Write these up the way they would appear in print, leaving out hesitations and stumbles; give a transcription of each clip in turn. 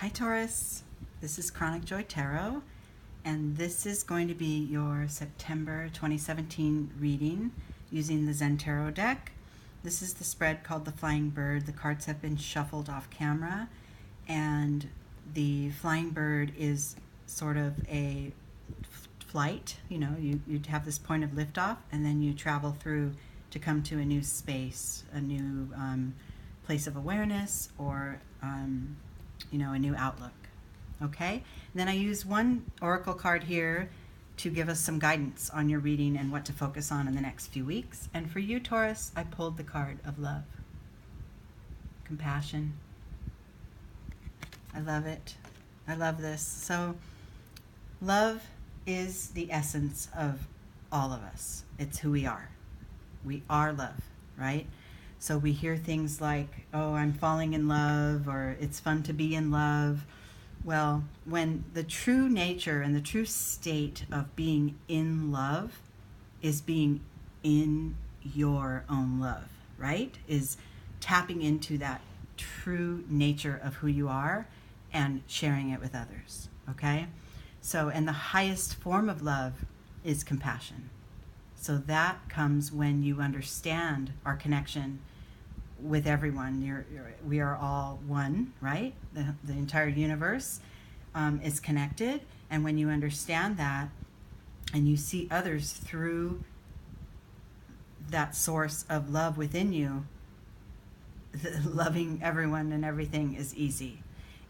Hi Taurus, this is Chronic Joy Tarot, and this is going to be your September 2017 reading using the Zen Tarot deck. This is the spread called the Flying Bird. The cards have been shuffled off camera, and the Flying Bird is sort of a flight. You know, you'd have this point of liftoff, and then you travel through to come to a new space, a new place of awareness, or a new outlook. Okay, and then I use one oracle card here to give us some guidance on your reading and what to focus on in the next few weeks. And for you, Taurus, I pulled the card of love, compassion. I love it. I love this. So love is the essence of all of us. It's who we are. We are love, right? So we hear things like, oh, I'm falling in love, or it's fun to be in love. Well, when the true nature and the true state of being in love is being in your own love, right? Is tapping into that true nature of who you are and sharing it with others, okay? So, and the highest form of love is compassion. So that comes when you understand our connection with everyone. We are all one, right? The entire universe is connected. And when you understand that and you see others through that source of love within you, loving everyone and everything is easy.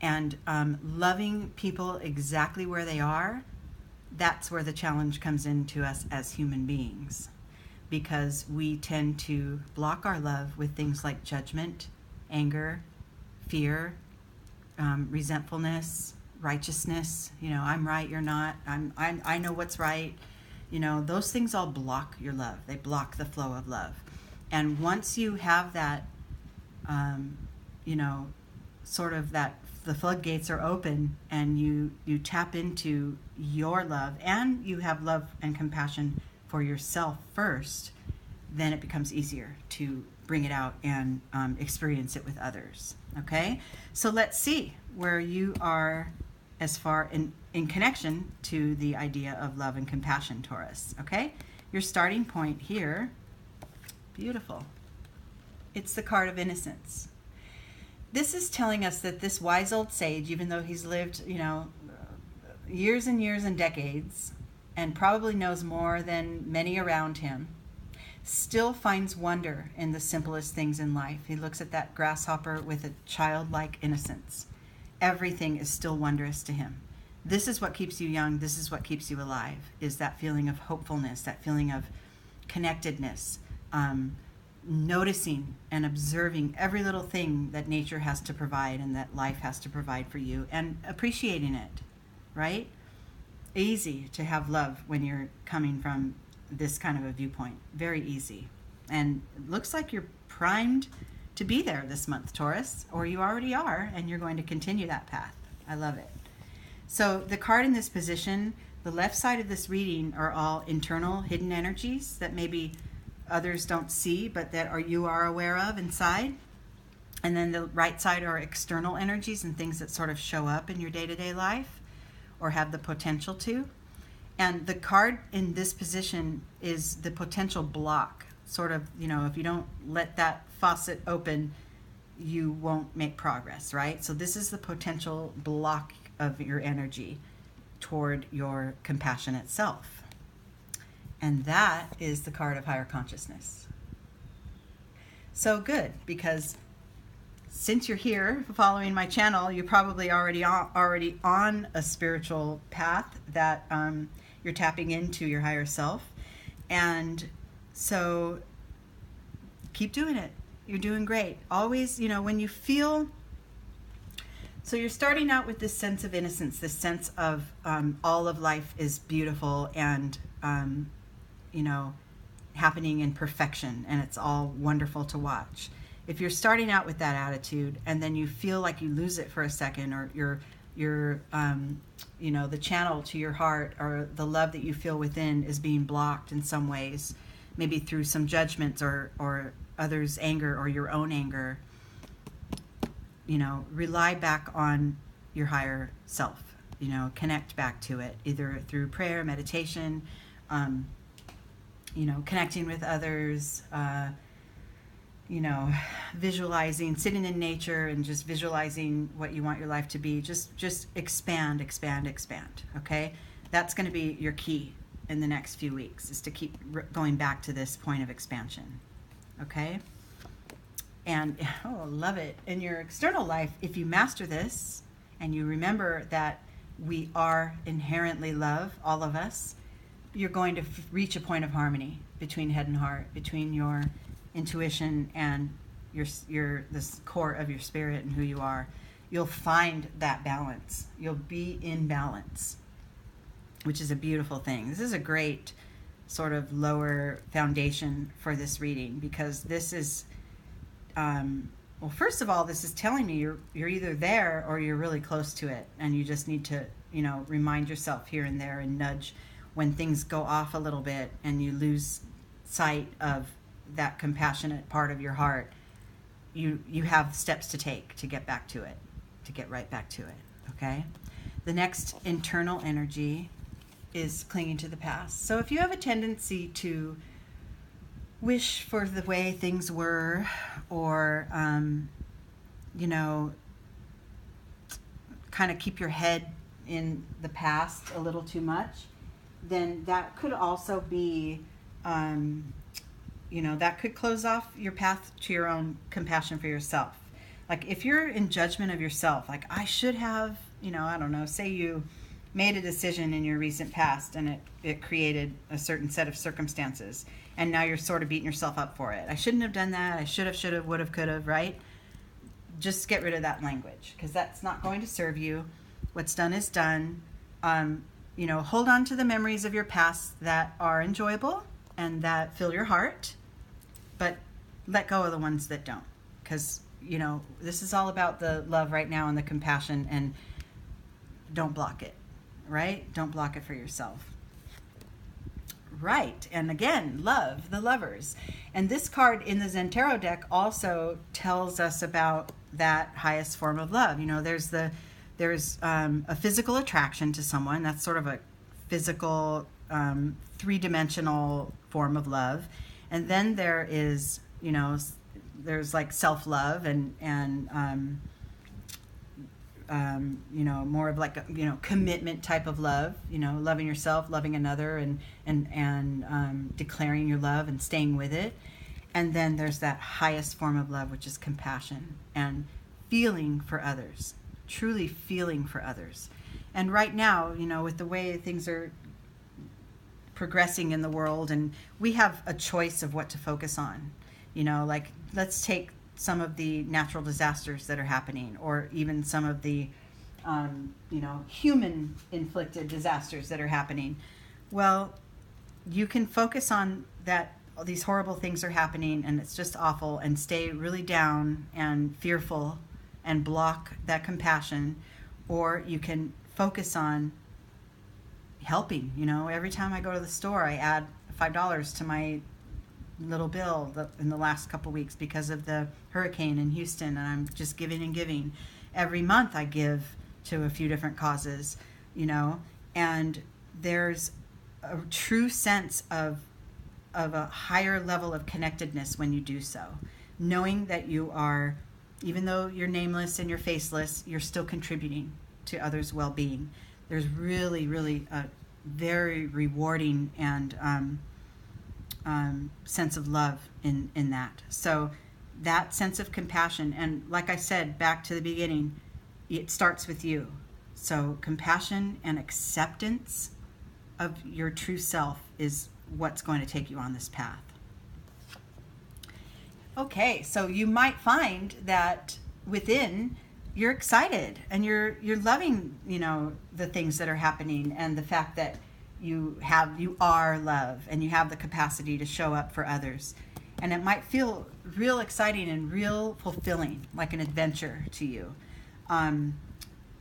And loving people exactly where they are, that's where the challenge comes into us as human beings, because we tend to block our love with things like judgment, anger, fear, resentfulness, righteousness. You know, I'm right, you're not. I know what's right. You know, those things all block your love. They block the flow of love. And once you have that, sort of that, the floodgates are open, and you tap into your love, and you have love and compassion for yourself first, then it becomes easier to bring it out and experience it with others. Okay, so let's see where you are as far in connection to the idea of love and compassion, Taurus. Okay, your starting point here, beautiful. It's the card of innocence. This is telling us that this wise old sage, even though he's lived, years and years and decades, and probably knows more than many around him, still finds wonder in the simplest things in life. He looks at that grasshopper with a childlike innocence. Everything is still wondrous to him. This is what keeps you young. This is what keeps you alive, is that feeling of hopefulness, that feeling of connectedness, noticing and observing every little thing that nature has to provide and that life has to provide for you, and appreciating it, right? Easy to have love when you're coming from this kind of a viewpoint. Very easy. And it looks like you're primed to be there this month, Taurus, or you already are, and you're going to continue that path. I love it. So the card in this position, the left side of this reading are all internal hidden energies that maybe others don't see, but that you are aware of inside. And then the right side are external energies and things that sort of show up in your day-to-day life or have the potential to. And the card in this position is the potential block. Sort of, if you don't let that faucet open, you won't make progress, right? So this is the potential block of your energy toward your compassionate self. And that is the card of higher consciousness. So good, because since you're here following my channel, you're probably already on a spiritual path that you're tapping into your higher self. And so keep doing it. You're doing great. Always, when you feel, so you're starting out with this sense of innocence, this sense of all of life is beautiful and happening in perfection, and it's all wonderful to watch. If you're starting out with that attitude and then you feel like you lose it for a second, or your the channel to your heart or the love that you feel within is being blocked in some ways, maybe through some judgments or others' anger or your own anger, rely back on your higher self. Connect back to it, either through prayer, meditation, connecting with others, visualizing, sitting in nature and just visualizing what you want your life to be. Just expand, okay? That's going to be your key in the next few weeks, is to keep going back to this point of expansion, okay? And, love it. In your external life, if you master this and you remember that we are inherently love, all of us, you're going to reach a point of harmony between head and heart, between your intuition and this core of your spirit and who you are. You'll find that balance. You'll be in balance, which is a beautiful thing. This is a great sort of lower foundation for this reading, because this is, first of all, this is telling me you're either there or you're really close to it, and you just need to, remind yourself here and there and nudge when things go off a little bit and you lose sight of that compassionate part of your heart. You have steps to take to get back to it, to get right back to it, okay? The next internal energy is clinging to the past. So if you have a tendency to wish for the way things were, or kind of keep your head in the past a little too much, then that could also be that could close off your path to your own compassion for yourself. Like if you're in judgment of yourself, like I should have, I don't know, say you made a decision in your recent past and it created a certain set of circumstances, and now you're sort of beating yourself up for it. I shouldn't have done that. I should have, would have, could have, right? Just get rid of that language, because that's not going to serve you. What's done is done. Hold on to the memories of your past that are enjoyable and that fill your heart, but let go of the ones that don't, because this is all about the love right now and the compassion, and don't block it, right? Don't block it for yourself. Right. And again, love, the lovers. And this card in the Zen Tarot deck also tells us about that highest form of love. There's a physical attraction to someone. That's sort of a physical, three-dimensional form of love. And then there is, there's like self-love and more of like a, commitment type of love, loving yourself, loving another, and declaring your love and staying with it. And then there's that highest form of love, which is compassion and feeling for others, truly feeling for others. And right now, with the way things are progressing in the world, and we have a choice of what to focus on, like let's take some of the natural disasters that are happening, or even some of the, human inflicted disasters that are happening. Well, you can focus on that. These horrible things are happening and it's just awful, and stay really down and fearful and block that compassion. Or you can focus on helping. Every time I go to the store, I add $5 to my little bill in the last couple weeks because of the hurricane in Houston, and I'm just giving and giving. Every month I give to a few different causes, and there's a true sense of a higher level of connectedness when you do so, knowing that you are, even though you're nameless and you're faceless, you're still contributing to others' well-being. There's really, really a very rewarding and sense of love in that. So that sense of compassion, and like I said, back to the beginning, it starts with you. So compassion and acceptance of your true self is what's going to take you on this path. Okay, so you might find that within you're excited and you're loving, the things that are happening, and the fact that you are love and you have the capacity to show up for others. And it might feel real exciting and real fulfilling, like an adventure to you.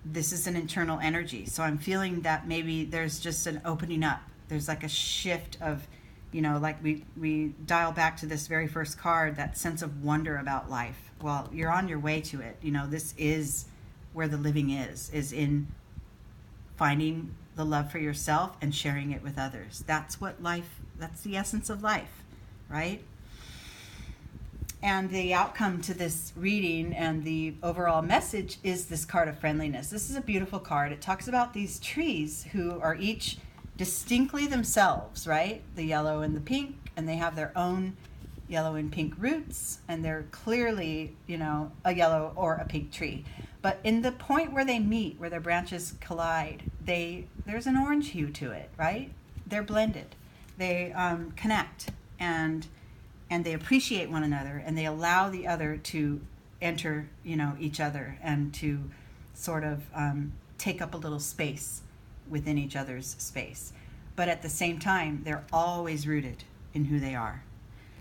This is an internal energy. So I'm feeling that maybe there's just an opening up. There's like a shift of, like we dial back to this very first card, that sense of wonder about life. Well, you're on your way to it. This is where the living is in finding the love for yourself and sharing it with others. That's the essence of life, right? And the outcome to this reading and the overall message is this card of friendliness. This is a beautiful card. It talks about these trees who are each distinctly themselves, right? The yellow and the pink, and they have their own yellow and pink roots, and they're clearly, a yellow or a pink tree. But in the point where they meet, where their branches collide, there's an orange hue to it, right? They're blended. They connect, and they appreciate one another, and they allow the other to enter, each other, and to sort of take up a little space within each other's space. But at the same time, they're always rooted in who they are.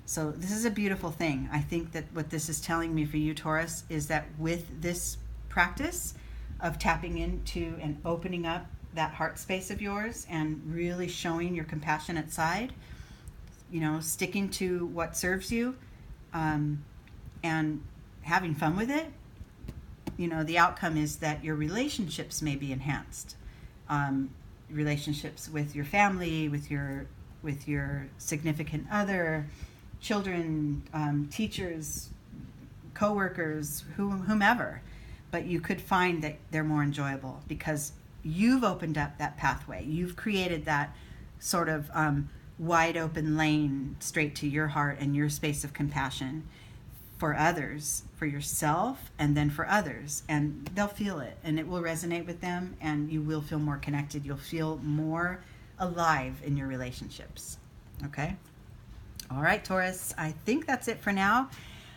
So this is a beautiful thing. I think that what this is telling me for you, Taurus, is that with this practice of tapping into and opening up that heart space of yours and really showing your compassionate side, sticking to what serves you, and having fun with it, the outcome is that your relationships may be enhanced. Relationships with your family, with your significant other, children, teachers, co-workers, whomever. But you could find that they're more enjoyable because you've opened up that pathway. You've created that sort of wide open lane straight to your heart and your space of compassion for others, for yourself, and then for others. And they'll feel it, and it will resonate with them, and you will feel more connected. You'll feel more alive in your relationships. Okay? All right, Taurus, I think that's it for now.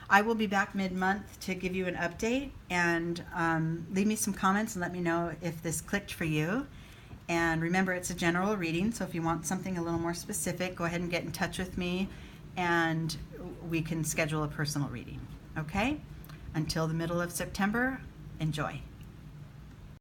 I will be back mid-month to give you an update, and leave me some comments and let me know if this clicked for you. And remember, it's a general reading, so if you want something a little more specific, go ahead and get in touch with me, and we can schedule a personal reading. Okay? Until the middle of September, enjoy.